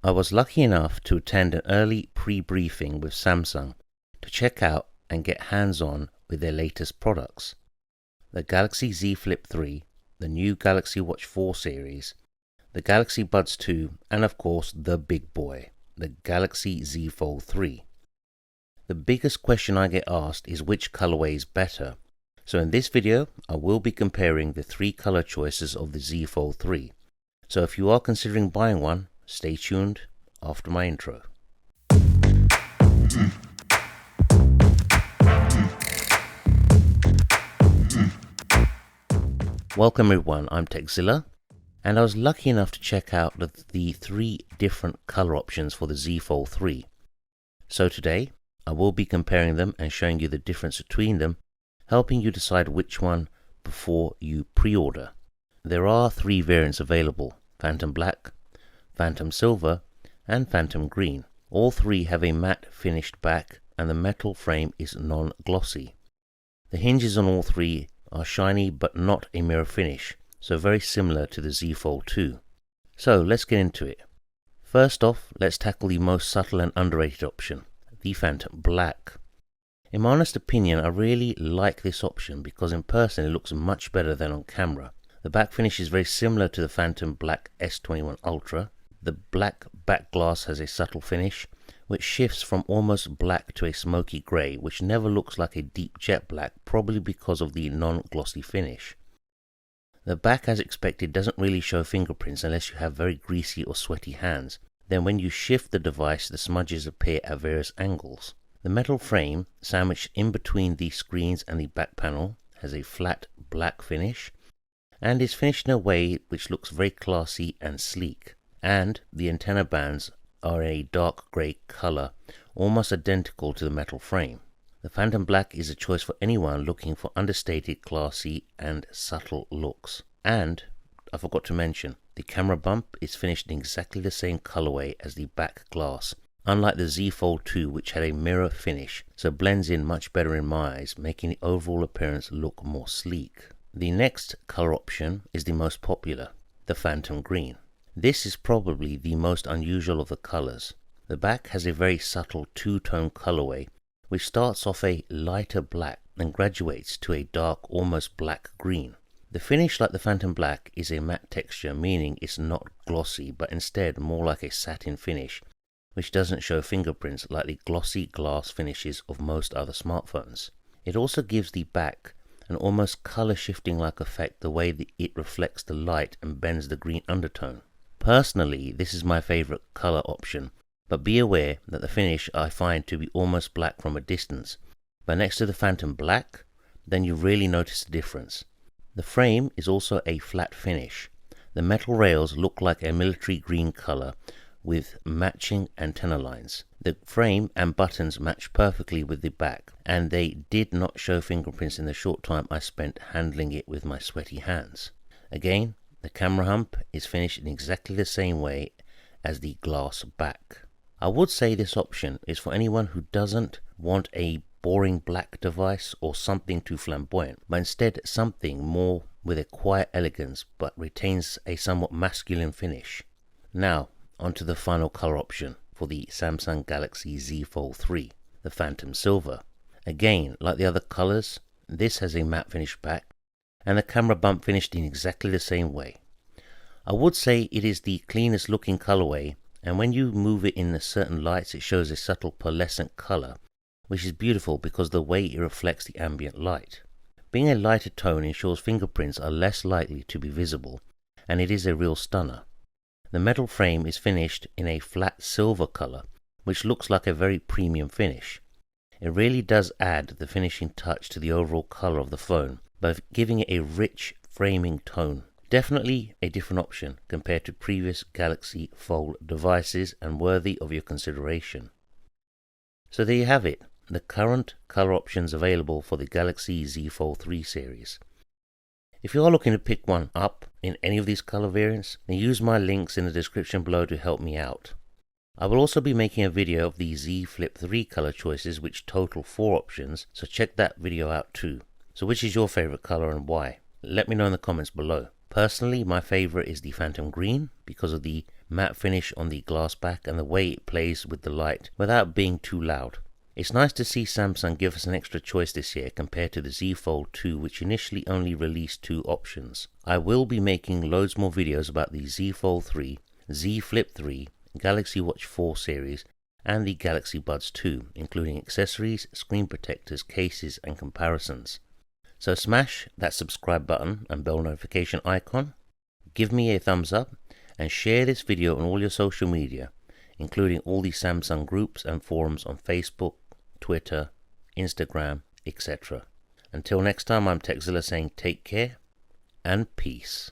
I was lucky enough to attend an early pre-briefing with Samsung to check out and get hands-on with their latest products. The Galaxy Z Flip 3, the new Galaxy Watch 4 series, the Galaxy Buds 2, and of course the big boy, the Galaxy Z Fold 3. The biggest question I get asked is which colorway is better. So in this video, I will be comparing the three color choices of the Z Fold 3. So if you are considering buying one, stay tuned after my intro. Welcome everyone, I'm Zilla, and I was lucky enough to check out the three different color options for the Z Fold 3. So today, I will be comparing them and showing you the difference between them, helping you decide which one before you pre-order. There are three variants available: Phantom Black, Phantom Silver, and Phantom Green. All three have a matte finished back and the metal frame is non-glossy. The hinges on all three are shiny but not a mirror finish, so very similar to the Z Fold 2. So let's get into it. First off, let's tackle the most subtle and underrated option, the Phantom Black. In my honest opinion, I really like this option because in person it looks much better than on camera. The back finish is very similar to the Phantom Black S21 Ultra. The black back glass has a subtle finish, which shifts from almost black to a smoky grey, which never looks like a deep jet black, probably because of the non-glossy finish. The back, as expected, doesn't really show fingerprints unless you have very greasy or sweaty hands. Then when you shift the device, the smudges appear at various angles. The metal frame, sandwiched in between the screens and the back panel, has a flat black finish and is finished in a way which looks very classy and sleek. And the antenna bands are a dark grey colour, almost identical to the metal frame. The Phantom Black is a choice for anyone looking for understated, classy and subtle looks. And I forgot to mention, the camera bump is finished in exactly the same colorway as the back glass, unlike the Z Fold 2, which had a mirror finish, so blends in much better in my eyes, making the overall appearance look more sleek. The next color option is the most popular, the Phantom Green. This is probably the most unusual of the colors. The back has a very subtle two-tone colorway, which starts off a lighter black and graduates to a dark, almost black green. The finish, like the Phantom Black, is a matte texture, meaning it's not glossy, but instead more like a satin finish, which doesn't show fingerprints like the glossy glass finishes of most other smartphones. It also gives the back an almost color shifting like effect the way it reflects the light and bends the green undertone. Personally, this is my favorite color option, but be aware that the finish I find to be almost black from a distance, but next to the Phantom Black, then you really notice the difference. The frame is also a flat finish. The metal rails look like a military green color with matching antenna lines. The frame and buttons match perfectly with the back, and they did not show fingerprints in the short time I spent handling it with my sweaty hands. Again, the camera hump is finished in exactly the same way as the glass back. I would say this option is for anyone who doesn't want a boring black device or something too flamboyant, but instead something more with a quiet elegance but retains a somewhat masculine finish. Now, onto the final color option for the Samsung Galaxy Z Fold 3, the Phantom Silver. Again, like the other colors, this has a matte finish back and the camera bump finished in exactly the same way. I would say it is the cleanest looking colorway, and when you move it in certain lights it shows a subtle pearlescent color, which is beautiful because the way it reflects the ambient light. Being a lighter tone ensures fingerprints are less likely to be visible, and it is a real stunner. The metal frame is finished in a flat silver color, which looks like a very premium finish. It really does add the finishing touch to the overall color of the phone, by giving it a rich framing tone. Definitely a different option compared to previous Galaxy Fold devices and worthy of your consideration. So there you have it, the current color options available for the Galaxy Z Fold 3 series. If you are looking to pick one up in any of these color variants, then use my links in the description below to help me out. I will also be making a video of the Z Flip 3 color choices, which total 4 options, so check that video out too. So which is your favorite color and why? Let me know in the comments below. Personally, my favorite is the Phantom Green because of the matte finish on the glass back, and the way it plays with the light without being too loud. It's nice to see Samsung give us an extra choice this year compared to the Z Fold 2, which initially only released 2 options. I will be making loads more videos about the Z Fold 3, Z Flip 3, Galaxy Watch 4 series, and the Galaxy Buds 2, including accessories, screen protectors, cases, and comparisons. So smash that subscribe button and bell notification icon, give me a thumbs up, and share this video on all your social media, including all the Samsung groups and forums on Facebook, Twitter, Instagram, etc. Until next time, I'm TechZilla saying take care and peace.